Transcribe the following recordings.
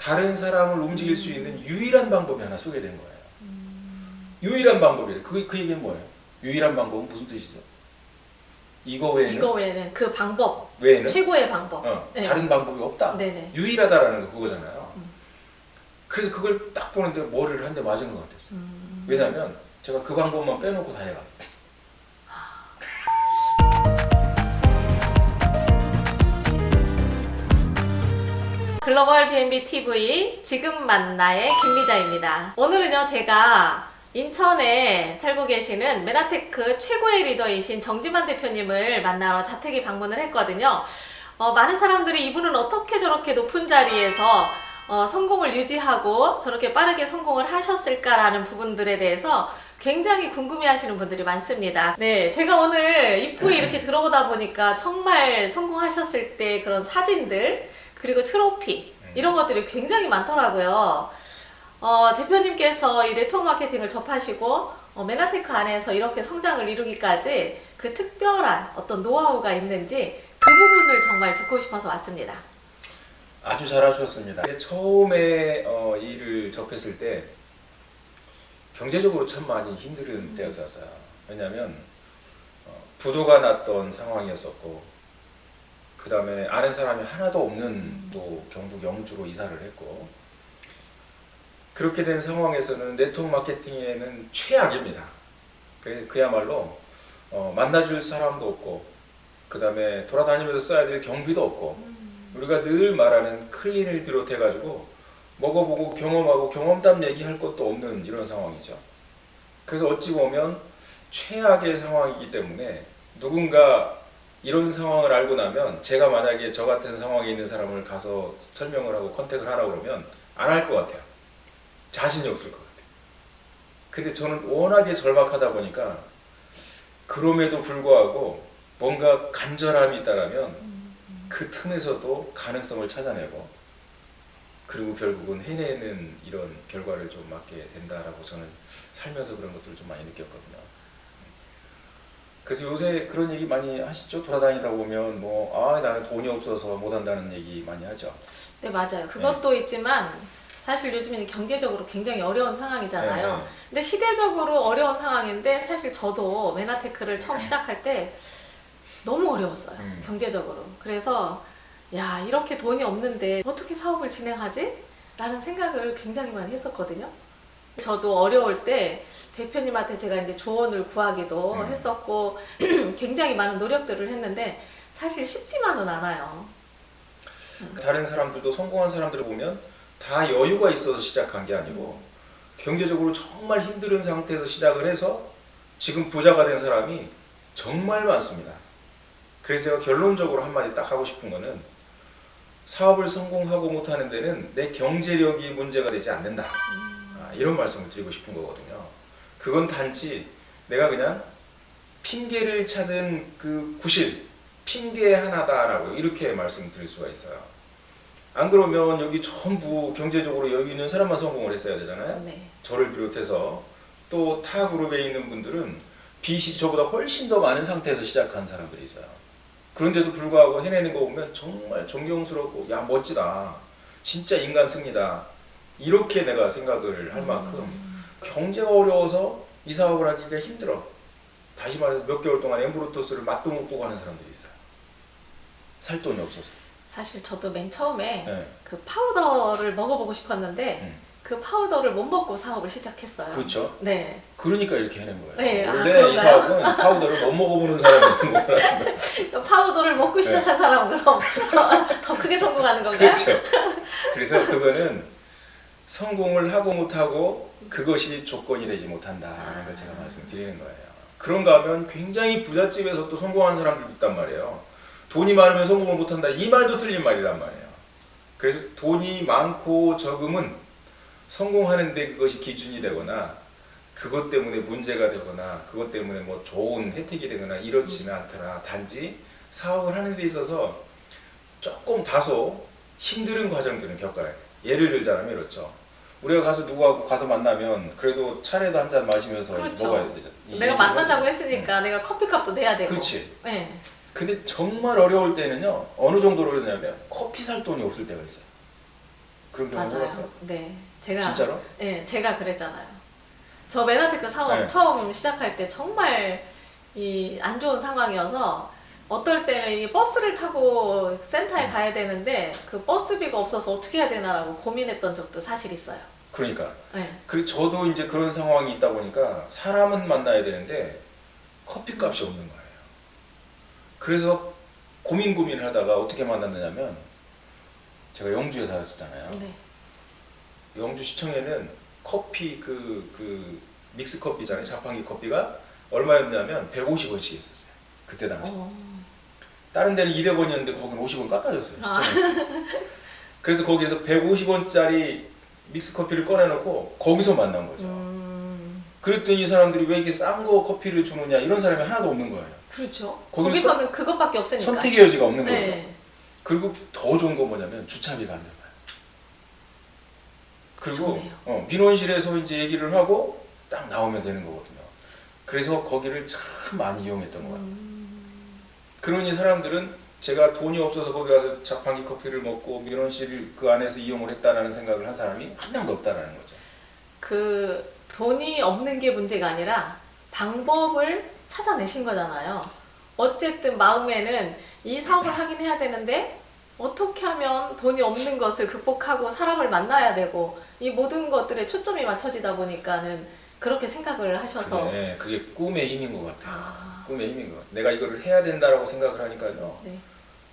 다른 사람을 움직일 수 있는 유일한 방법이 하나 소개된 거예요. 유일한 방법이에요. 그 얘기는 뭐예요? 유일한 방법은 무슨 뜻이죠? 이거 외에는 그 방법 외에는 최고의 방법. 네. 다른 방법이 없다. 네네. 유일하다라는 거 그거잖아요. 그래서 그걸 딱 보는데 머리를 한 대 맞은 것 같았어요. 왜냐하면 제가 그 방법만 빼놓고 다 해가. 글로벌 B&B TV 지금 만나의 김미자입니다. 오늘은요 제가 인천에 살고 계시는 메나테크 최고의 리더이신 정지만 대표님을 만나러 자택에 방문을 했거든요. 많은 사람들이 이분은 어떻게 저렇게 높은 자리에서 성공을 유지하고 저렇게 빠르게 성공을 하셨을까라는 부분들에 대해서 굉장히 궁금해하시는 분들이 많습니다. 네, 제가 오늘 입구에 이렇게 들어오다 보니까 정말 성공하셨을 때 그런 사진들 그리고 트로피 이런 것들이 굉장히 많더라고요. 대표님께서 이 네트워크 마케팅을 접하시고 메나테크 안에서 이렇게 성장을 이루기까지 그 특별한 어떤 노하우가 있는지 그 부분을 정말 듣고 싶어서 왔습니다. 아주 잘하셨습니다. 처음에 일을 접했을 때 경제적으로 참 많이 힘든 때였었어요. 왜냐하면 부도가 났던 상황이었었고 그 다음에 아는 사람이 하나도 없는 또 경북 영주로 이사를 했고 그렇게 된 상황에서는 네트워크 마케팅에는 최악입니다. 그야말로 만나줄 사람도 없고 그 다음에 돌아다니면서 써야 될 경비도 없고 우리가 늘 말하는 클린을 비롯해 가지고 먹어보고 경험하고 경험담 얘기할 것도 없는 이런 상황이죠. 그래서 어찌 보면 최악의 상황이기 때문에 누군가 이런 상황을 알고 나면 제가 만약에 저 같은 상황에 있는 사람을 가서 설명을 하고 컨택을 하라고 그러면 안 할 것 같아요. 자신이 없을 것 같아요. 근데 저는 워낙에 절박하다 보니까 그럼에도 불구하고 뭔가 간절함이 있다라면 그 틈에서도 가능성을 찾아내고 그리고 결국은 해내는 이런 결과를 좀 맞게 된다라고 저는 살면서 그런 것들을 좀 많이 느꼈거든요. 그래서 요새 그런 얘기 많이 하시죠? 돌아다니다 보면 나는 돈이 없어서 못한다는 얘기 많이 하죠. 네, 맞아요. 그것도 있지만 사실 요즘에는 경제적으로 굉장히 어려운 상황이잖아요. 네. 근데 시대적으로 어려운 상황인데 사실 저도 메나테크를 처음 시작할 때 너무 어려웠어요. 경제적으로. 그래서 야, 이렇게 돈이 없는데 어떻게 사업을 진행하지? 라는 생각을 굉장히 많이 했었거든요. 저도 어려울 때 대표님한테 제가 이제 조언을 구하기도 했었고 굉장히 많은 노력들을 했는데 사실 쉽지만은 않아요. 다른 사람들도 성공한 사람들을 보면 다 여유가 있어서 시작한 게 아니고 경제적으로 정말 힘든 상태에서 시작을 해서 지금 부자가 된 사람이 정말 많습니다. 그래서 제가 결론적으로 한마디 딱 하고 싶은 거는 사업을 성공하고 못하는 데는 내 경제력이 문제가 되지 않는다. 이런 말씀을 드리고 싶은 거거든요. 그건 단지 내가 그냥 핑계를 찾은 그 구실, 핑계 하나다라고 이렇게 말씀드릴 수가 있어요. 안 그러면 여기 전부 경제적으로 여유 있는 사람만 성공을 했어야 되잖아요. 네. 저를 비롯해서 또 타 그룹에 있는 분들은 빚이 저보다 훨씬 더 많은 상태에서 시작한 사람들이 있어요. 그런데도 불구하고 해내는 거 보면 정말 존경스럽고 야 멋지다. 진짜 인간 승리다. 이렇게 내가 생각을 할 만큼 경제가 어려워서 이 사업을 하기가 힘들어. 다시 말해서 몇 개월 동안 엠브로토스를 맛도 못 보고 하는 사람들이 있어요. 살 돈이 없어서. 사실 저도 맨 처음에 네. 그 파우더를 먹어보고 싶었는데 그 파우더를 못 먹고 사업을 시작했어요. 그렇죠. 네. 그러니까 이렇게 해낸 거예요. 네, 원래 이 그런가요? 사업은 파우더를 못 먹어보는 사람이 성공하는 거예요. 파우더를 먹고 시작한 사람은 그럼 더 크게 성공하는 건가요? 그렇죠. 그래서 그거는 성공을 하고 못하고 그것이 조건이 되지 못한다는 걸 제가 말씀드리는 거예요. 그런가 하면 굉장히 부잣집에서 또 성공한 사람들도 있단 말이에요. 돈이 많으면 성공을 못한다. 이 말도 틀린 말이란 말이에요. 그래서 돈이 많고 적음은 성공하는데 그것이 기준이 되거나 그것 때문에 문제가 되거나 그것 때문에 뭐 좋은 혜택이 되거나 이렇지는 않더라. 단지 사업을 하는 데 있어서 조금 다소 힘든 과정들은 겪어야 돼요. 예를 들자면 이렇죠. 우리가 가서 누구하고 가서 만나면 그래도 차라도 한 잔 마시면서 그렇죠. 먹어야 되죠. 내가 만나자고 했으니까 내가 커피값도 내야 되고. 그렇지. 네. 근데 정말 어려울 때는요. 어느 정도로 그러냐면 커피 살 돈이 없을 때가 있어요. 그런 경우 맞아요. 해봤어? 네, 제가 진짜로? 네, 제가 그랬잖아요. 저 메나테크 사업 네. 처음 시작할 때 정말 이 안 좋은 상황이어서 어떨 때는 이 버스를 타고 센터에 가야 되는데 그 버스비가 없어서 어떻게 해야 되나라고 고민했던 적도 사실 있어요. 그러니까. 네. 그 저도 이제 그런 상황이 있다 보니까 사람은 만나야 되는데 커피값이 없는 거예요. 그래서 고민을 하다가 어떻게 만났느냐면 제가 영주에 살았었잖아요. 네. 영주 시청에는 커피 그 믹스 커피잖아요. 자판기 커피가 얼마였냐면 150원씩이었어요. 그때 당시. 다른 데는 200원이었는데 거기는 50원 깎아줬어요. 시청에서. 그래서 거기에서 150원짜리 믹스 커피를 꺼내놓고 거기서 만난 거죠. 그랬더니 이 사람들이 왜 이렇게 싼 거 커피를 주느냐 이런 사람이 하나도 없는 거예요. 그렇죠. 거기서 거기서는 그것밖에 없으니까. 선택의 여지가 없는 거예요. 네. 그리고 더 좋은 건 뭐냐면 주차비가 안 들어가요. 그리고 좋네요. 민원실에서 이제 얘기를 하고 딱 나오면 되는 거거든요. 그래서 거기를 참 많이 이용했던 것 같아요. 그러니 사람들은 제가 돈이 없어서 거기 가서 자판기 커피를 먹고 민원실 그 안에서 이용을 했다라는 생각을 한 사람이 한 명도 없다라는 거죠. 그 돈이 없는 게 문제가 아니라 방법을 찾아내신 거잖아요. 어쨌든 마음에는 이 사업을 하긴 해야 되는데 어떻게 하면 돈이 없는 것을 극복하고 사람을 만나야 되고 이 모든 것들에 초점이 맞춰지다 보니까는 그렇게 생각을 하셔서 그게 꿈의 힘인 것 같아요. 아. 꿈의 힘인 것 같아요. 내가 이거를 해야 된다라고 생각을 하니까요. 네.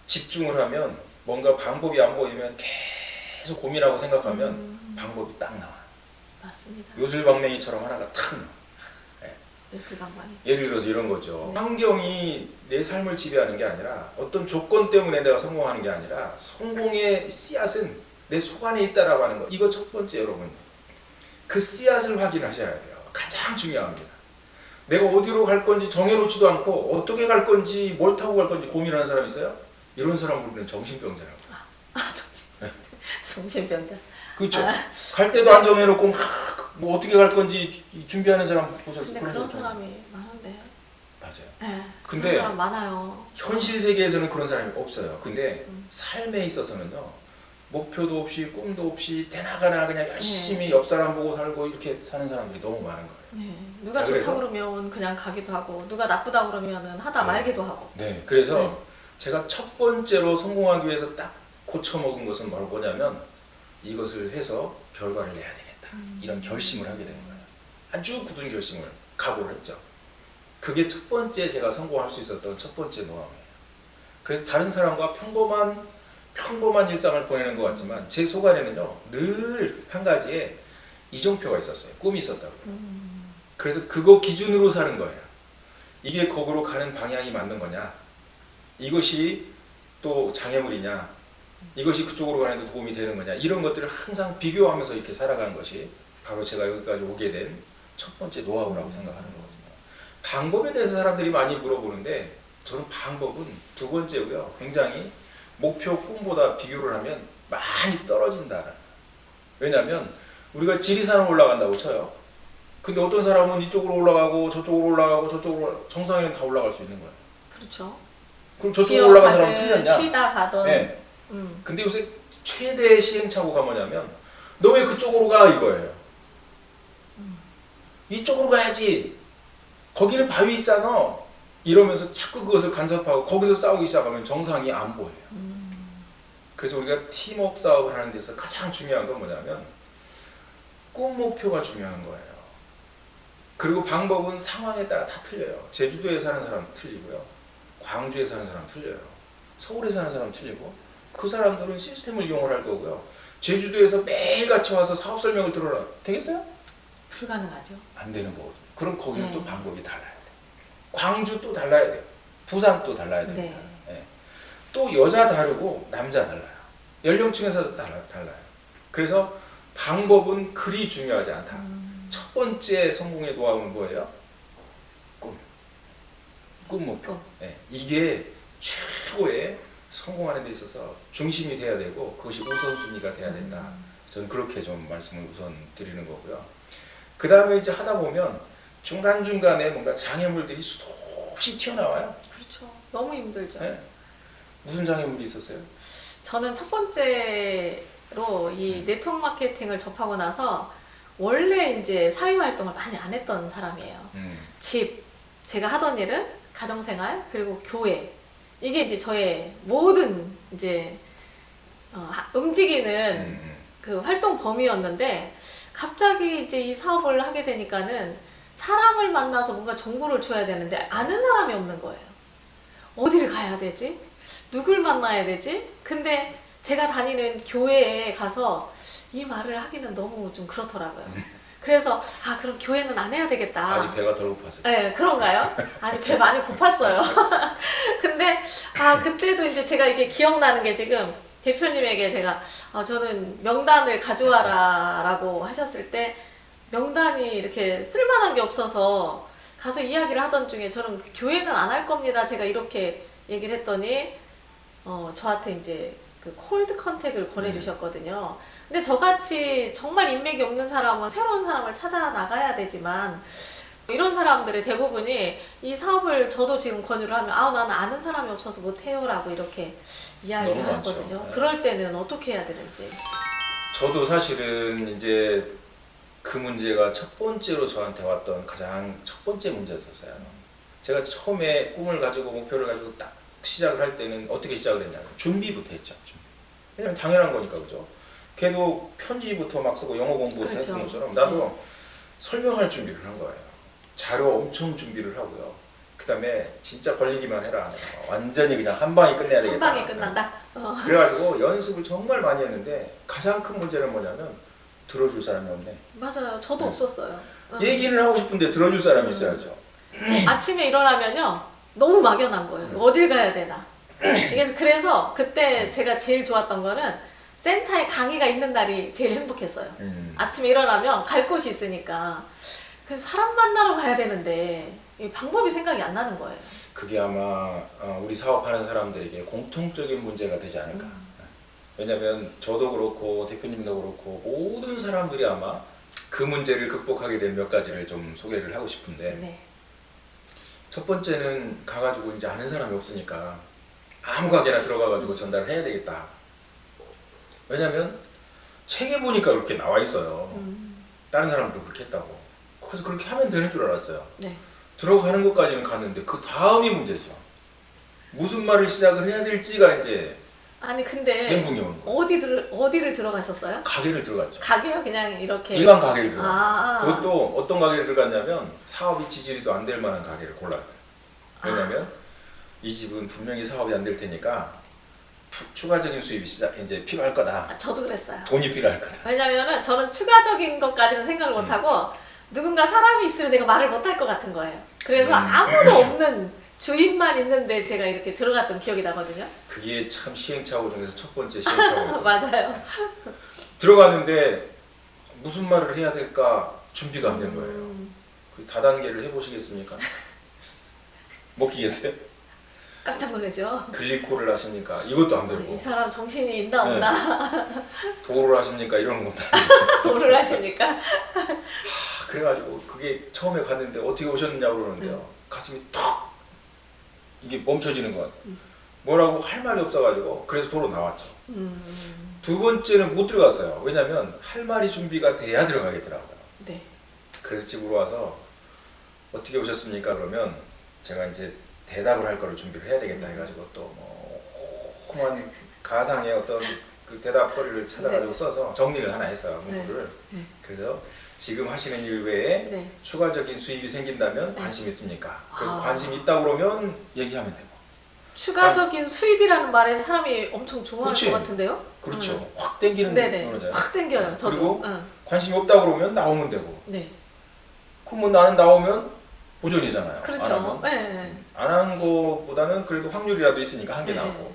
집중을 하면 뭔가 방법이 안 보이면 계속 고민하고 생각하면 방법이 딱 나와요. 맞습니다. 요술방맹이처럼 하나가 탁 나와요. 요술방망이. 예를 들어서 이런 거죠. 네. 환경이 내 삶을 지배하는 게 아니라 어떤 조건 때문에 내가 성공하는 게 아니라 성공의 씨앗은 내 속 안에 있다라고 하는 거. 이거 첫 번째 여러분. 그 씨앗을 확인하셔야 돼요. 가장 중요합니다. 내가 어디로 갈 건지 정해놓지도 않고 어떻게 갈 건지 뭘 타고 갈 건지 고민하는 사람 있어요? 이런 사람 우리는 정신병자라고. 정신병자. 그렇죠. 갈 때도 안 정해놓고 뭐 어떻게 갈 건지 준비하는 사람 보셨죠? 근데 그런 사람이 많은데. 맞아요. 네. 근데 그런 사람 많아요. 현실 세계에서는 그런 사람이 없어요. 근데 삶에 있어서는요. 목표도 없이 꿈도 없이 되나가나 그냥 열심히 옆 사람 보고 살고 이렇게 사는 사람들이 너무 많은 거예요. 네. 누가 그래서? 좋다 그러면 그냥 가기도 하고 누가 나쁘다 그러면은 하다 말기도 하고. 네. 그래서 네. 제가 첫 번째로 성공하기 위해서 딱 고쳐먹은 것은 바로 뭐냐면 이것을 해서 결과를 내야 되겠다. 이런 결심을 하게 된 거예요. 아주 굳은 결심을 각오를 했죠. 그게 첫 번째 제가 성공할 수 있었던 첫 번째 노하우예요. 그래서 다른 사람과 평범한 일상을 보내는 것 같지만 제 속 안에는요 늘 한 가지의 이정표가 있었어요. 꿈이 있었다고요. 그래서 그거 기준으로 사는 거예요. 이게 거기로 가는 방향이 맞는 거냐, 이것이 또 장애물이냐, 이것이 그쪽으로 가는데 도움이 되는 거냐, 이런 것들을 항상 비교하면서 이렇게 살아가는 것이 바로 제가 여기까지 오게 된 첫 번째 노하우라고 생각하는 거거든요. 방법에 대해서 사람들이 많이 물어보는데 저는 방법은 두 번째고요. 굉장히 목표 꿈보다 비교를 하면 많이 떨어진다. 왜냐하면 우리가 지리산을 올라간다고 쳐요. 근데 어떤 사람은 이쪽으로 올라가고 저쪽으로 올라가고 저쪽으로 정상에는 다 올라갈 수 있는 거예요. 그렇죠. 그럼 저쪽으로 올라간 사람은 기어가든 틀렸냐? 쉬다 가던. 네. 근데 요새 최대 시행착오가 뭐냐면 너 왜 그쪽으로 가 이거예요. 이쪽으로 가야지. 거기는 바위 있잖아. 이러면서 자꾸 그것을 간섭하고 거기서 싸우기 시작하면 정상이 안 보여요. 그래서 우리가 팀워크 사업을 하는 데서 가장 중요한 건 뭐냐면 꿈 목표가 중요한 거예요. 그리고 방법은 상황에 따라 다 틀려요. 제주도에 사는 사람 틀리고요. 광주에 사는 사람 틀려요. 서울에 사는 사람 틀리고 그 사람들은 시스템을 이용을 할 거고요. 제주도에서 매일같이 와서 사업 설명을 들어라. 되겠어요? 불가능하죠. 안 되는 거거든요. 그럼 거기는 네. 또 방법이 달라야 돼요. 광주 또 달라야 돼요. 부산 또 달라야 됩니다. 네. 네. 또 여자 다르고 남자 달라요. 연령층에서 달라요. 그래서 방법은 그리 중요하지 않다. 첫 번째 성공의 노하우는 뭐예요? 꿈 목표. 네. 이게 최고의 성공하는 데 있어서 중심이 돼야 되고 그것이 우선순위가 돼야 된다. 저는 그렇게 좀 말씀을 우선 드리는 거고요. 그 다음에 이제 하다 보면 중간중간에 뭔가 장애물들이 수없이 튀어나와요. 그렇죠. 너무 힘들죠. 네. 무슨 장애물이 있었어요? 저는 첫 번째 이 네트워크 마케팅을 접하고 나서 원래 이제 사회 활동을 많이 안 했던 사람이에요. 제가 하던 일은 가정생활 그리고 교회, 이게 이제 저의 모든 이제 움직이는 그 활동 범위였는데, 갑자기 이제 이 사업을 하게 되니까는 사람을 만나서 뭔가 정보를 줘야 되는데 아는 사람이 없는 거예요. 어디를 가야 되지? 누굴 만나야 되지? 근데 제가 다니는 교회에 가서 이 말을 하기는 너무 좀 그렇더라고요. 그래서 그럼 교회는 안 해야 되겠다. 아직 배가 덜 고팠어요. 네, 그런가요? 아니, 배 많이 고팠어요. 근데 그때도 이제 제가 이게 기억나는 게, 지금 대표님에게 제가 저는 명단을 가져와라 라고 하셨을 때, 명단이 이렇게 쓸만한 게 없어서 가서 이야기를 하던 중에, 저는 교회는 안 할 겁니다, 제가 이렇게 얘기를 했더니 저한테 이제 그 콜드 컨택을 보내주셨거든요. 근데 저같이 정말 인맥이 없는 사람은 새로운 사람을 찾아 나가야 되지만, 이런 사람들의 대부분이 이 사업을 저도 지금 권유를 하면 나는 아는 사람이 없어서 못해요 라고 이렇게 이야기를 하거든요. 네. 그럴 때는 어떻게 해야 되는지. 저도 사실은 이제 그 문제가 첫 번째로 저한테 왔던 가장 첫 번째 문제였었어요. 제가 처음에 꿈을 가지고 목표를 가지고 딱 시작을 할 때는 어떻게 시작을 했냐면 준비부터 했죠. 준비. 왜냐면 당연한 거니까, 그죠? 걔도 편지부터 막 쓰고 영어 공부부터 그렇죠. 했던 것처럼 나도 설명할 준비를 한 거예요. 자료 엄청 준비를 하고요. 그 다음에 진짜 걸리기만 해라. 완전히 그냥 한 방에 끝내야 되겠다. 한 방에 끝난다? 그래가지고 연습을 정말 많이 했는데, 가장 큰 문제는 뭐냐면 들어줄 사람이 없네. 맞아요. 저도 없었어요. 얘기를 하고 싶은데 들어줄 사람이 있어야죠. 아침에 일어나면요, 너무 막연한 거예요. 어딜 가야 되나. 그래서 그때 제가 제일 좋았던 거는 센터에 강의가 있는 날이 제일 행복했어요. 아침에 일어나면 갈 곳이 있으니까. 그래서 사람 만나러 가야 되는데 이 방법이 생각이 안 나는 거예요. 그게 아마 우리 사업하는 사람들에게 공통적인 문제가 되지 않을까. 왜냐면 저도 그렇고 대표님도 그렇고 모든 사람들이 아마 그 문제를 극복하게 된 몇 가지를 좀 소개를 하고 싶은데, 네. 첫 번째는 가가지고 이제 아는 사람이 없으니까 아무 가게나 들어가가지고 전달을 해야 되겠다. 왜냐면 책에 보니까 그렇게 나와 있어요. 다른 사람도 그렇게 했다고. 그래서 그렇게 하면 되는 줄 알았어요. 네. 들어가는 것까지는 갔는데 그 다음이 문제죠. 무슨 말을 시작을 해야 될지가 이제 아니 근데 멘붕이 오는 거예요. 어디를 들어가셨어요? 가게를 들어갔죠. 가게요? 그냥 이렇게 일반 가게를 들어갔어요. 그것도 어떤 가게를 들어갔냐면 사업이 지지리도 안 될 만한 가게를 골랐어요. 왜냐면 이 집은 분명히 사업이 안 될 테니까 추가적인 수입이 이제 필요할 거다. 저도 그랬어요. 돈이 필요할 거다. 왜냐면은 저는 추가적인 것까지는 생각을 못하고 누군가 사람이 있으면 내가 말을 못할 것 같은 거예요. 그래서 아무도 없는 주인만 있는데 제가 이렇게 들어갔던 기억이 나거든요. 그게 참 시행착오 중에서 첫 번째 시행착오였어요. 맞아요. 들어갔는데 무슨 말을 해야 될까 준비가 안 된 거예요. 그 다단계를 해보시겠습니까? 먹히겠어요? 깜짝 놀라죠. 글리코를 하십니까? 이것도 안 되고. 이 사람 정신이 있나 없나. 도로를 하십니까? 이러는 것도 안 되고. 도를 하시니까. 그래가지고 그게 처음에 갔는데 어떻게 오셨느냐고 그러는데요. 가슴이 턱 이게 멈춰지는 것 같아요. 뭐라고 할 말이 없어가지고 그래서 도로 나왔죠. 두 번째는 못 들어갔어요. 왜냐면 할 말이 준비가 돼야 들어가겠더라고요. 네. 그래서 집으로 와서 어떻게 오셨습니까? 그러면 제가 이제 대답을 할 거를 준비를 해야 되겠다 해가지고 또 험한 가상의 어떤 그 대답거리를 찾아가지고 써서 정리를 하나 했어요. 문구를. 네. 그래서 지금 하시는 일 외에 네. 추가적인 수입이 생긴다면 관심 있습니까? 그래서 관심 있다 그러면 얘기하면 되고. 추가적인 수입이라는 말에 사람이 엄청 좋아할 그렇지. 것 같은데요? 그렇죠. 확 땡기는 네네. 거잖아요. 확 땡겨요. 저도. 그리고 관심이 없다 그러면 나오면 되고. 네. 그럼 뭐 나는 나오면 보존이잖아요. 그렇죠. 네. 안 한 거보다는 그래도 확률이라도 있으니까 한 개 네. 나오고.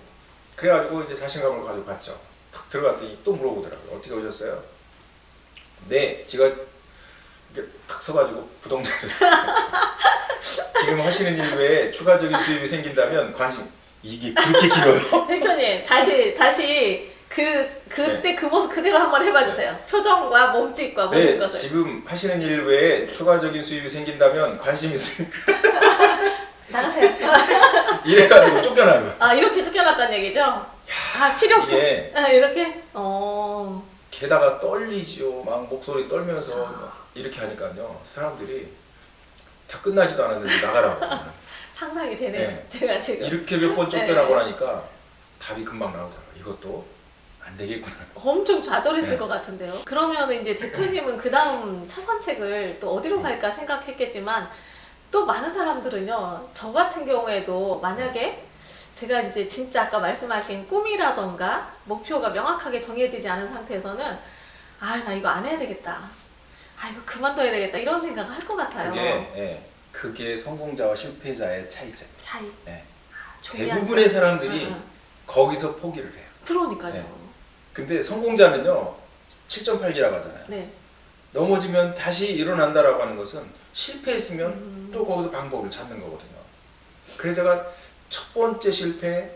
그래가지고 이제 자신감을 가지고 갔죠. 탁 들어갔더니 또 물어보더라고요. 어떻게 오셨어요? 네, 제가 이렇게 탁 서가지고 부동산을 샀어요. 지금 하시는 일 외에 추가적인 수입이 생긴다면 관심. 이게 그렇게 길어요? 대표님 다시 그때 네. 그 모습 그대로 한번 해봐 주세요. 표정과 몸짓과 모든 네, 것을. 지금 하시는 일 외에 추가적인 수입이 생긴다면 관심 있으니까 나가세요. 이래가지고 쫓겨나는 거예요. 이렇게 쫓겨났다는 얘기죠? 아 필요 없어. 이게 이렇게. 게다가 떨리지요. 막 목소리 떨면서 아. 막 이렇게 하니까요. 사람들이 다 끝나지도 않았는데 나가라고. 상상이 되네요. 네. 제가 지금 이렇게 몇 번 쫓겨나고 나니까 답이 금방 나오더라고요. 이것도 안 되겠구나. 엄청 좌절했을 네. 것 같은데요. 그러면 이제 대표님은 그 다음 차 산책을 또 어디로 갈까 생각했겠지만 또 많은 사람들은요. 저 같은 경우에도 만약에 제가 이제 진짜 아까 말씀하신 꿈이라던가 목표가 명확하게 정해지지 않은 상태에서는 아, 나 이거 안 해야 되겠다. 아, 이거 그만둬야 되겠다. 이런 생각을 할 것 같아요. 그게 성공자와 실패자의 차이점. 차이. 네. 중요한 대부분의 점. 사람들이 거기서 포기를 해요. 그러니까요. 네. 근데 성공자는요 7.8기라고 하잖아요. 네. 넘어지면 다시 일어난다라고 하는 것은 실패했으면 또 거기서 방법을 찾는 거거든요. 그래서 제가 첫 번째 실패,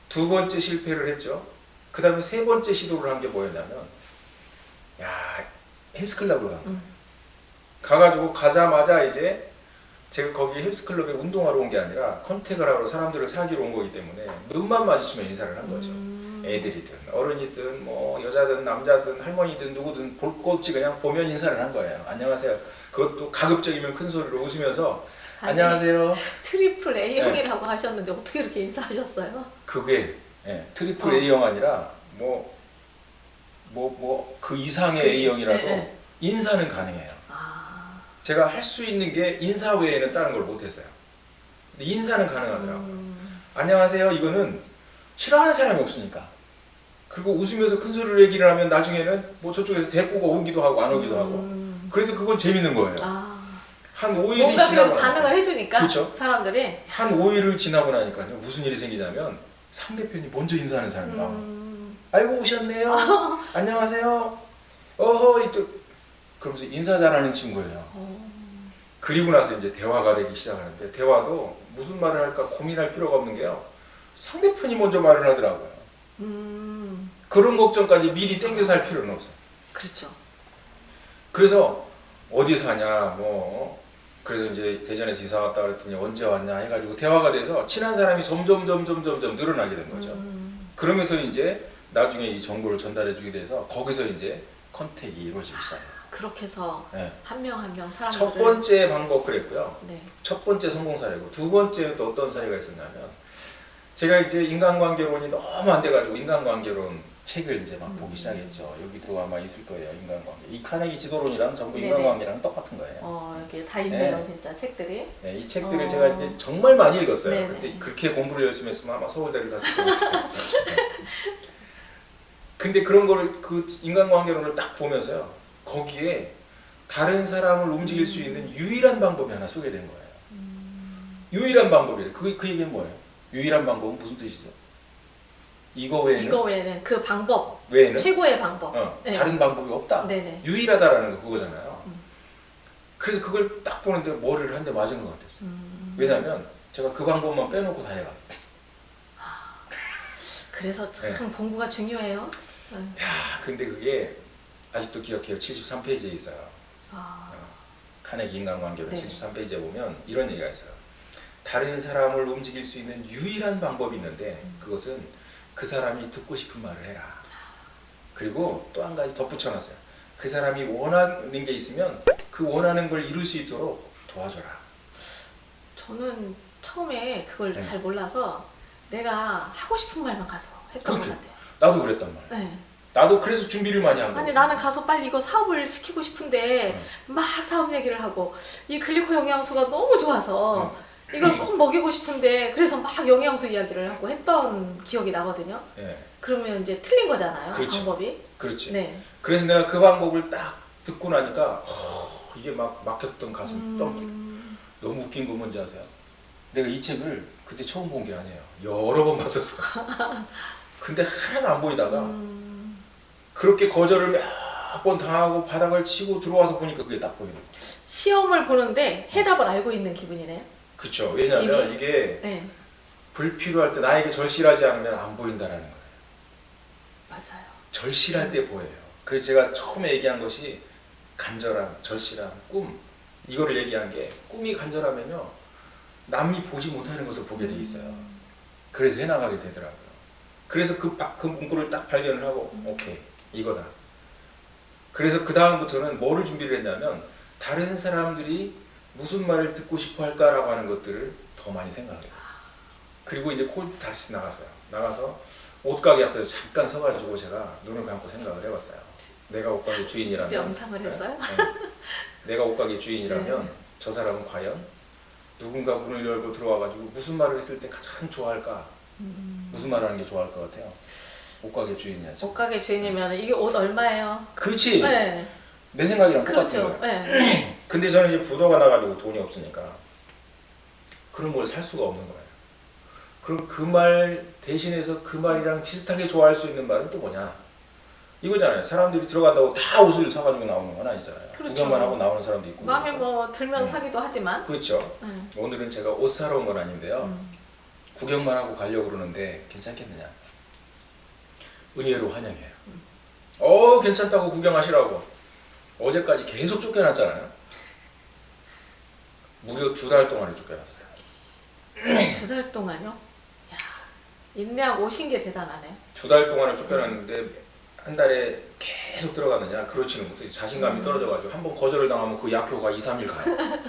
두 번째 실패를 했죠. 그 다음에 세 번째 시도를 한 게 뭐였냐면 헬스클럽을 간 거예요. 가가지고 가자마자 이제 제가 거기 헬스클럽에 운동하러 온 게 아니라 컨택을 하러 사람들을 사귀러 온 거기 때문에 눈만 마주치면 인사를 한 거죠. 애들이든 어른이든 뭐 여자든 남자든 할머니든 누구든 볼 것 없이 그냥 보면 인사를 한 거예요. 안녕하세요. 그것도 가급적이면 큰 소리로 웃으면서 아니, 안녕하세요. 트리플 A형이라고 하셨는데 어떻게 이렇게 인사하셨어요? 그게 트리플 A형 아니라 그 이상의 A형이라도 네. 인사는 가능해요. 아. 제가 할 수 있는 게 인사 외에는 다른 걸 못했어요. 근데 인사는 가능하더라고요. 안녕하세요. 이거는 싫어하는 사람이 없으니까. 그리고 웃으면서 큰 소리로 얘기를 하면 나중에는 뭐 저쪽에서 대꾸가 오기도 하고 안 오기도 하고. 그래서 그건 재밌는 거예요. 아. 한 5일이 뭔가 지나고 그래도 반응을 해주니까 그렇죠? 사람들이 한 5일을 지나고 나니까요. 무슨 일이 생기냐면 상대편이 먼저 인사하는 사람이 나와요. 아이고 오셨네요. 안녕하세요. 어허 이쪽 그러면서 인사 잘하는 친구예요. 그리고 나서 이제 대화가 되기 시작하는데 대화도 무슨 말을 할까 고민할 필요가 없는 게요. 상대편이 먼저 말을 하더라고요. 그런 걱정까지 미리 땡겨서 할 필요는 없어요. 그렇죠. 그래서 어디 사냐 뭐 그래서 이제 대전에서 이사 왔다 그랬더니 언제 왔냐 해가지고 대화가 돼서 친한 사람이 점점 늘어나게 된 거죠. 그러면서 이제 나중에 이 정보를 전달해 주게 돼서 거기서 이제 컨택이 이루어지기 시작했어요. 그렇게 해서 네. 한 명 한 명 사람들을 첫 번째 방법 그랬고요. 네. 첫 번째 성공 사례고 두 번째 또 어떤 사례가 있었냐면 제가 이제 인간관계론이 너무 안 돼가지고 인간관계론 책을 이제 막 보기 시작했죠. 여기도 아마 있을 거예요. 인간관계. 이 카네기 지도론이랑 전부 네네. 인간관계랑 똑같은 거예요. 이렇게 다 있네요, 네. 진짜 책들이. 네, 이 책들을 제가 이제 정말 많이 읽었어요. 네네. 그때 그렇게 공부를 열심히 했으면 아마 서울대를 갔을 거예요. 근데 그런 거를 그 인간관계론을 딱 보면서요. 거기에 다른 사람을 움직일 수 있는 유일한 방법이 하나 소개된 거예요. 유일한 방법이에요. 그 얘기는 뭐예요? 유일한 방법은 무슨 뜻이죠? 이거 외에는 그 방법 외에는 최고의 방법. 네. 다른 방법이 없다. 네네. 유일하다라는 거 그거잖아요. 그래서 그걸 딱 보는데 머리를 한 대 맞은 것 같았어요. 왜냐하면 제가 그 방법만 빼놓고 다 해가. 그래서 참 공부가 중요해요. 야, 근데 그게 아직도 기억해요. 73페이지에 있어요. 카네기 인간관계론 네. 73페이지에 보면 이런 얘기가 있어요. 다른 사람을 움직일 수 있는 유일한 방법이 있는데 그것은 그 사람이 듣고 싶은 말을 해라. 그리고 또 한 가지 덧붙여놨어요. 그 사람이 원하는 게 있으면 그 원하는 걸 이룰 수 있도록 도와줘라. 저는 처음에 그걸 네. 잘 몰라서 내가 하고 싶은 말만 가서 했던 것 그렇게. 같아요. 나도 그랬단 말이야. 네. 나도 그래서 준비를 많이 한 거야. 아니 나는 가서 빨리 이거 사업을 시키고 싶은데 막 사업 얘기를 하고 이 글리코 영양소가 너무 좋아서 이걸 꼭 먹이고 싶은데 그래서 막 영양소 이야기를 하고 했던 기억이 나거든요. 네. 그러면 이제 틀린 거잖아요. 그렇죠. 방법이. 그렇지. 네. 그래서 내가 그 방법을 딱 듣고 나니까 이게 막 막혔던 가슴 떡. 너무 웃긴 건 뭔지 아세요? 내가 이 책을 그때 처음 본 게 아니에요. 여러 번 봤었어. 근데 하나도 안 보이다가 그렇게 거절을 몇 번 당하고 바닥을 치고 들어와서 보니까 그게 딱 보이는 거예요. 시험을 보는데 해답을 알고 있는 기분이네요. 그렇죠. 왜냐하면 이미? 이게 네. 불필요할 때 나에게 절실하지 않으면 안 보인다라는 거예요. 맞아요. 절실할 때 보여요. 그래서 제가 처음에 얘기한 것이 간절함, 절실함, 꿈 이거를 얘기한 게 꿈이 간절하면요 남이 보지 못하는 것을 보게 돼 있어요. 그래서 해나가게 되더라고요. 그래서 그 문구를 딱 발견을 하고 오케이 이거다. 그래서 그 다음부터는 뭐를 준비를 했냐면 다른 사람들이 무슨 말을 듣고 싶어 할까라고 하는 것들을 더 많이 생각을 해요. 그리고 이제 다시 나갔어요. 나가서 옷가게 앞에서 잠깐 서가지고 제가 눈을 감고 생각을 해봤어요. 내가 옷가게 주인이라면 명상을 했어요? 내가 옷가게 주인이라면 네. 저 사람은 과연 누군가 문을 열고 들어와가지고 무슨 말을 했을 때 가장 좋아할까? 무슨 말을 하는 게 좋아할 것 같아요? 옷가게 주인이야지. 옷가게 주인이면 이게 옷 얼마예요? 그렇지. 네. 내 생각이랑 똑같은 그렇죠. 거야. 네. 근데 저는 이제 부도가 나가지고 돈이 없으니까 그런 걸 살 수가 없는 거예요. 그럼 그 말 대신해서 그 말이랑 비슷하게 좋아할 수 있는 말은 또 뭐냐? 이거잖아요. 사람들이 들어간다고 다 옷을 사가지고 나오는 건 아니잖아요. 그렇죠. 구경만 하고 나오는 사람도 있고. 마음에 그러니까. 뭐 들면 사기도 하지만. 그렇죠. 네. 오늘은 제가 옷 사러 온 건 아닌데요. 구경만 하고 가려고 그러는데 괜찮겠느냐? 의외로 환영해요. 괜찮다고 구경하시라고. 어제까지 계속 쫓겨났잖아요. 무려 2달 동안을 쫓겨났어요. 2달 동안요? 야, 인내하고 오신 게 대단하네. 2달 동안을 쫓겨났는데 한 달에 계속 들어가느냐? 그렇지는 못해. 자신감이 떨어져가지고 한 번 거절을 당하면 그 약효가 2, 3일 가요.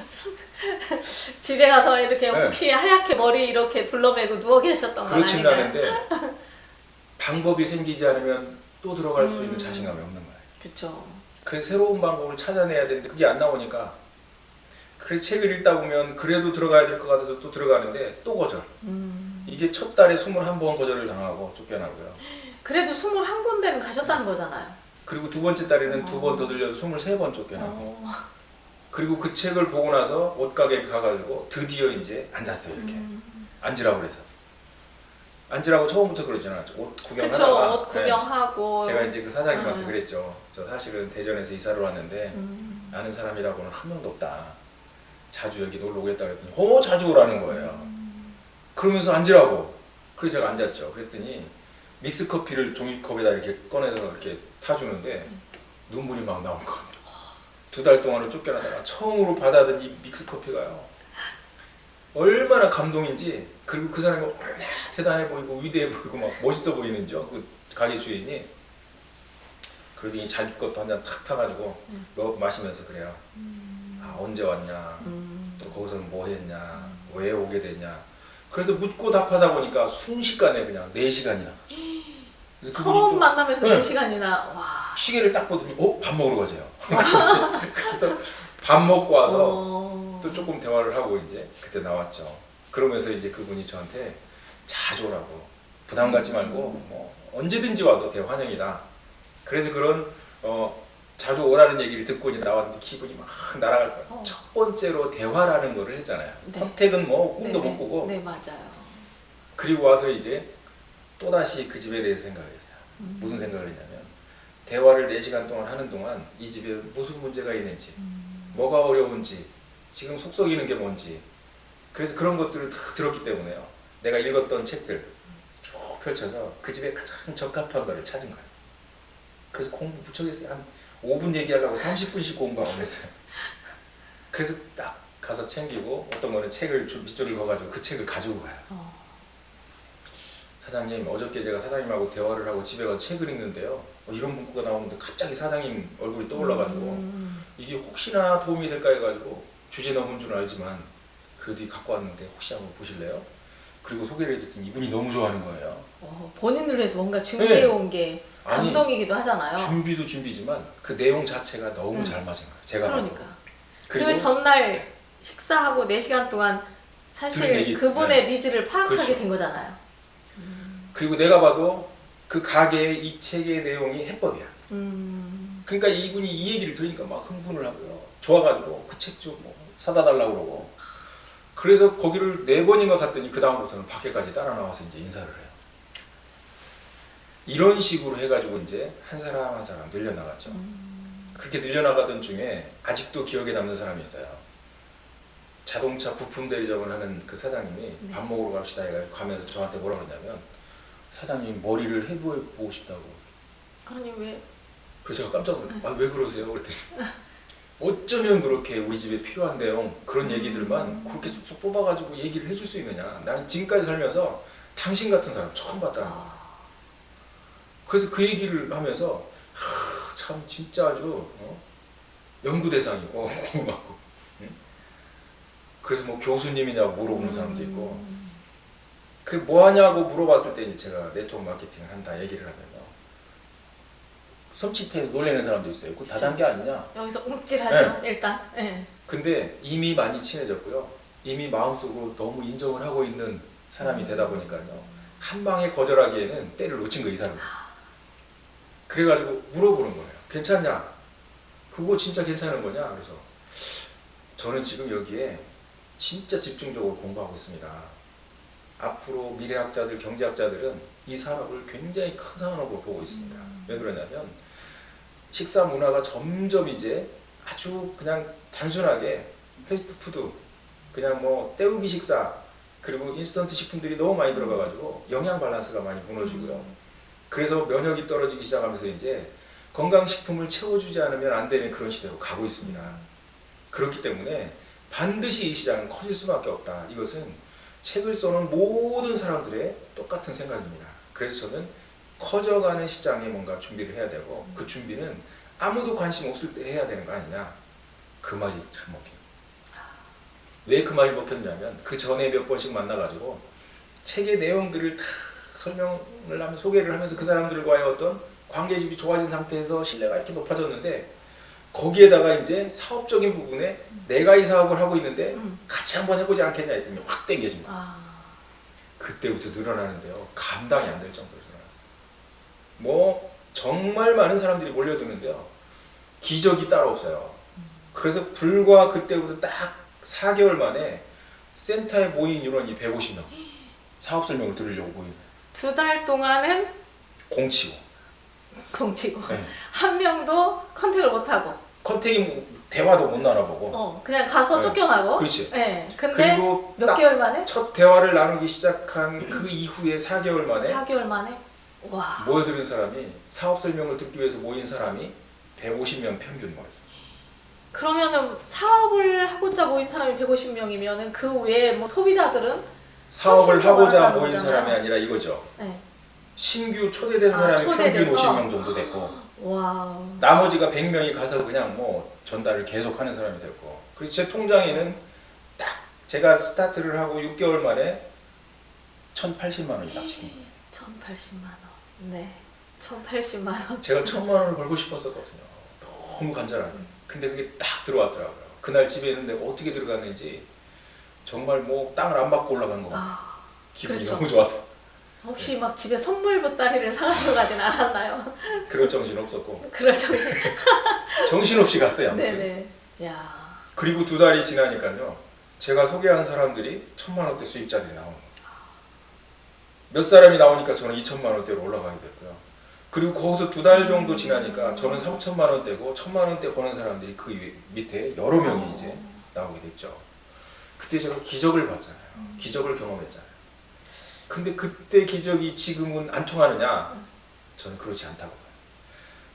집에 가서 이렇게 네. 혹시 하얗게 머리 이렇게 둘러매고 누워 계셨던 건 그렇지는 아닌가요? 않은데 방법이 생기지 않으면 또 들어갈 수 있는 자신감이 없는 거예요. 그렇죠. 그래서 새로운 방법을 찾아내야 되는데 그게 안 나오니까 그래서 책을 읽다 보면 그래도 들어가야 될 것 같아서 또 들어가는데 또 거절. 이게 첫 달에 21번 거절을 당하고 쫓겨나고요. 그래도 21군데는 가셨다는 거잖아요. 그리고 두 번째 달에는 2번 더 들려서 23번 쫓겨나고 그리고 그 책을 보고 나서 옷가게에 가가지고 드디어 이제 앉았어요. 이렇게 앉으라고 그래서 앉으라고 처음부터 그러잖아요. 옷 구경하다가 그쵸, 옷 구경하고. 제가 이제 그 사장님한테 그랬죠. 저 사실은 대전에서 이사를 왔는데 아는 사람이라고는 한 명도 없다. 자주 여기 놀러 오겠다 그랬더니 자주 오라는 거예요. 그러면서 앉으라고. 그래서 제가 앉았죠. 그랬더니 믹스커피를 종이컵에다 이렇게 꺼내서 이렇게 타주는데 눈물이 막 나올 것 같아요. 2달 동안을 쫓겨나다가 처음으로 받아든 이 믹스커피가요. 얼마나 감동인지. 그리고 그 사람이 얼마나 대단해 보이고 위대해 보이고 막 멋있어 보이는지요. 그 가게 주인이. 그러더니 자기 것도 한 잔 탁 타가지고 마시면서 그래요. 아, 언제 왔냐, 또 거기서는 뭐 했냐, 왜 오게 됐냐. 그래서 묻고 답하다 보니까 순식간에 그냥 4시간이나. 처음 만나면서 네. 4시간이나. 와. 시계를 딱 보더니 밥 먹으러 가세요. 그래서 또 밥 먹고 와서 또 조금 대화를 하고 이제 그때 나왔죠. 그러면서 이제 그분이 저한테 자주 오라고, 부담 갖지 말고 뭐 언제든지 와도 대환영이다. 그래서 그런 자주 오라는 얘기를 듣고 이제 나왔는데 기분이 막 날아갈 거예요. 첫 번째로 대화라는 거를 했잖아요. 네. 선택은 뭐 꿈도 네네. 못 꾸고. 네, 맞아요. 그리고 와서 이제 또다시 그 집에 대해서 생각을 했어요. 무슨 생각을 했냐면 대화를 4시간 동안 하는 동안 이 집에 무슨 문제가 있는지, 뭐가 어려운지, 지금 속 썩이는 게 뭔지. 그래서 그런 것들을 다 들었기 때문에요. 내가 읽었던 책들 쭉 펼쳐서 그 집에 가장 적합한 거를 찾은 거예요. 그래서 공부 무척 했어요. 한 5분 얘기하려고 30분씩 공부하고 했어요. 그래서 딱 가서 챙기고 어떤 거는 책을 밑줄을 그어가지고 그 책을 가지고 가요. 사장님, 어저께 제가 사장님하고 대화를 하고 집에 가서 책을 읽는데요. 이런 문구가 나오는데 갑자기 사장님 얼굴이 떠올라가지고 이게 혹시나 도움이 될까 해가지고 주제 넘은 줄 알지만 그래도 갖고 왔는데 혹시 한번 보실래요? 그리고 소개를 해줬더니 이분이 너무 좋아하는 거예요. 본인을 위해서 뭔가 준비해온 게 네. 아니, 감동이기도 하잖아요. 준비도 준비지만 그 내용 자체가 너무 잘 맞은 거예요. 제가 그러니까. 봐도. 그 전날 식사하고 4시간 동안 들은 사실 얘기, 그분의 니즈를 파악하게 그렇죠. 된 거잖아요. 그리고 내가 봐도 그 가게의 이 책의 내용이 해법이야. 그러니까 이분이 이 얘기를 들으니까 막 흥분을 하고요. 좋아가지고 그 책 좀 뭐 사다 달라고 그러고. 그래서 거기를 4번인가 갔더니 그 다음부터는 밖에까지 따라 나와서 이제 인사를 해요. 이런 식으로 해가지고 이제 한 사람 한 사람 늘려나갔죠. 그렇게 늘려나가던 중에 아직도 기억에 남는 사람이 있어요. 자동차 부품 대리점을 하는 그 사장님이 네. 밥 먹으러 갑시다 해가지고 가면서 저한테 뭐라 그러냐면 사장님 머리를 해보고 싶다고. 아니 왜? 그래서 제가 깜짝 놀랐어요. 아, 왜 그러세요? 그랬더니 어쩌면 그렇게 우리 집에 필요한 내용 그런 얘기들만 그렇게 쏙쏙 뽑아가지고 얘기를 해줄 수 있느냐. 나는 지금까지 살면서 당신 같은 사람 처음 봤다는 거예요. 그래서 그 얘기를 하면서 참 진짜 아주 연구 대상이고 궁금하고. 그래서 뭐 교수님이냐고 물어보는 사람도 있고. 그 뭐하냐고 물어봤을 때 이제 제가 네트워크 마케팅을 한다 얘기를 하면요. 섬찟해 놀라는 사람도 있어요. 그거 다단계 아니냐? 여기서 움찔하죠. 네. 일단. 네. 근데 이미 많이 친해졌고요. 이미 마음속으로 너무 인정을 하고 있는 사람이 되다 보니까요. 한 방에 거절하기에는 때를 놓친 거 이 사람. 그래가지고 물어보는 거예요. 괜찮냐? 그거 진짜 괜찮은 거냐? 그래서 저는 지금 여기에 진짜 집중적으로 공부하고 있습니다. 앞으로 미래학자들, 경제학자들은 이 산업을 굉장히 큰 산업으로 보고 있습니다. 왜 그러냐면 식사 문화가 점점 이제 아주 그냥 단순하게 패스트푸드, 그냥 뭐 때우기 식사, 그리고 인스턴트 식품들이 너무 많이 들어가가지고 영양 밸런스가 많이 무너지고요. 그래서 면역이 떨어지기 시작하면서 이제 건강식품을 채워주지 않으면 안 되는 그런 시대로 가고 있습니다. 그렇기 때문에 반드시 이 시장은 커질 수밖에 없다. 이것은 책을 써는 모든 사람들의 똑같은 생각입니다. 그래서 저는 커져가는 시장에 뭔가 준비를 해야 되고 그 준비는 아무도 관심 없을 때 해야 되는 거 아니냐. 그 말이 참 먹혀요. 왜 그 말이 먹혔냐면 그 전에 몇 번씩 만나가지고 책의 내용들을 다 설명을 하면 소개를 하면서 그 사람들과의 어떤 관계집이 좋아진 상태에서 신뢰가 이렇게 높아졌는데 거기에다가 이제 사업적인 부분에 내가 이 사업을 하고 있는데 같이 한번 해보지 않겠냐 했더니 확 땡겨진 거예요. 그때부터 늘어나는데요. 감당이 안 될 정도로 늘어났어요. 뭐 정말 많은 사람들이 몰려드는데요. 기적이 따로 없어요. 그래서 불과 그때부터 딱 4개월 만에 센터에 모인 인원이 150명. 사업 설명을 들으려고 모인. 2달 동안은 공치고. 공치고 네. 한 명도 컨택을 못하고 컨택이 대화도 못 나눠보고. 그냥 가서 네. 쫓겨나고. 그렇지. 네. 근데 그리고 몇 개월 만에? 첫 대화를 나누기 시작한 그 이후에 4개월 만에 4개월 만에? 와. 모여드는 사람이 사업 설명을 듣기 위해서 모인 사람이 150명 평균 모였어요. 그러면은 사업을 하고자 모인 사람이 150명이면은 그 외에 뭐 소비자들은 사업을 훨씬 더 하고자 많았다는 모인 거잖아요. 사람이 아니라 이거죠. 네. 신규 초대된 아, 사람이 초대돼서? 평균 50명 정도 됐고 와. 나머지가 100명이 가서 그냥 뭐 전달을 계속하는 사람이 됐고 그리고 제 통장에는 딱 제가 스타트를 하고 6개월 만에 1,080만 원이 딱 지금 1,080만 원. 네. 1,080만 원. 제가 1,000만 원을 벌고 싶었었거든요. 너무 간절하게. 근데 그게 딱 들어왔더라고요. 그날 집에 있는데 어떻게 들어갔는지 정말 뭐 땅을 안 받고 올라간 거 같아요. 기분이 그렇죠. 너무 좋았어. 혹시 막 집에 선물 보따리를 사가지고 가진 않았나요? 그럴 정신 없었고 그럴 정신. 정신없이 갔어요. 아무튼. 네네. 야. 그리고 2달이 지나니까요. 제가 소개한 사람들이 1,000만 원대 수입자들이 나오는 거예요. 몇 사람이 나오니까 저는 2,000만 원대로 올라가게 됐고요. 그리고 거기서 2달 정도 지나니까 저는 3,000만 원대고 1,000만 원대 버는 사람들이 그 밑에 여러 명이 이제 나오게 됐죠. 그때 제가 기적을 봤잖아요. 기적을 경험했잖아요. 근데 그때 기적이 지금은 안 통하느냐? 저는 그렇지 않다고 봐요.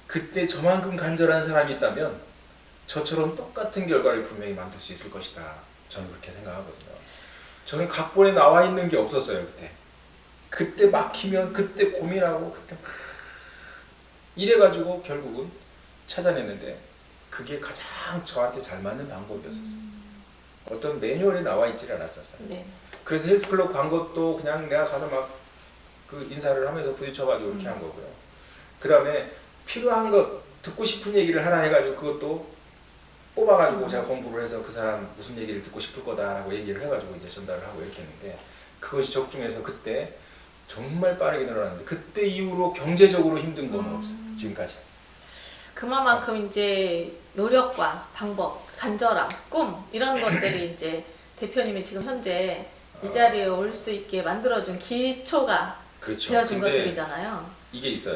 그때 저만큼 간절한 사람이 있다면 저처럼 똑같은 결과를 분명히 만들 수 있을 것이다. 저는 그렇게 생각하거든요. 저는 각본에 나와 있는 게 없었어요. 그때 막히면 그때 고민하고 그때 막 이래가지고 결국은 찾아냈는데 그게 가장 저한테 잘 맞는 방법이었었어요. 어떤 매뉴얼에 나와 있질 않았었어요. 네. 그래서 헬스클럽 광고도 그냥 내가 가서 막 그 인사를 하면서 부딪혀가지고 이렇게 한 거고요. 그 다음에 필요한 것, 듣고 싶은 얘기를 하나 해가지고 그것도 뽑아가지고 제가 공부를 해서 그 사람 무슨 얘기를 듣고 싶을 거다라고 얘기를 해가지고 이제 전달을 하고 이렇게 했는데 그것이 적중해서 그때 정말 빠르게 늘어났는데 그때 이후로 경제적으로 힘든 건 없어요. 지금까지. 그만큼 이제 노력과 방법, 간절함, 꿈 이런 것들이 이제 대표님이 지금 현재 이 자리에 올 수 있게 만들어준 기초가 그렇죠. 되어준 근데 것들이잖아요. 이게 있어요.